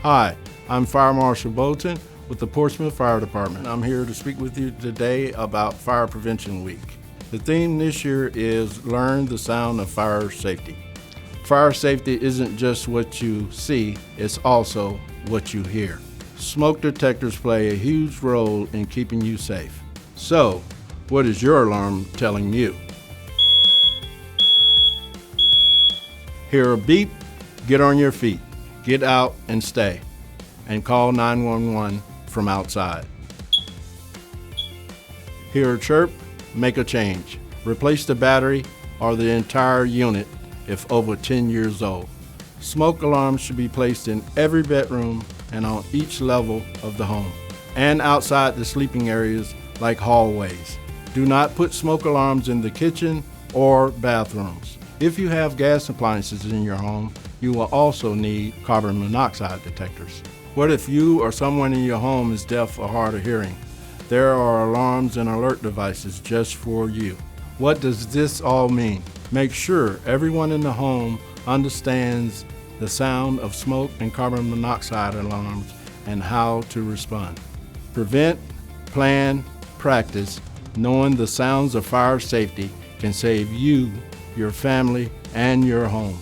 Hi, I'm Fire Marshal Bolton with the Portsmouth Fire Department. I'm here to speak with you today about Fire Prevention Week. The theme this year is Learn the Sound of Fire Safety. Fire safety isn't just what you see, it's also what you hear. Smoke detectors play a huge role in keeping you safe. So, what is your alarm telling you? Hear a beep? Get on your feet. Get out and stay. And call 911 from outside. Hear a chirp? Make a change. Replace the battery or the entire unit if over 10 years old. Smoke alarms should be placed in every bedroom and on each level of the home, and outside the sleeping areas like hallways. Do not put smoke alarms in the kitchen or bathrooms. If you have gas appliances in your home, you will also need carbon monoxide detectors. What if you or someone in your home is deaf or hard of hearing? There are alarms and alert devices just for you. What does this all mean? Make sure everyone in the home understands the sound of smoke and carbon monoxide alarms and how to respond. Prevent, plan, practice. Knowing the sounds of fire safety can save you, your family, and your home.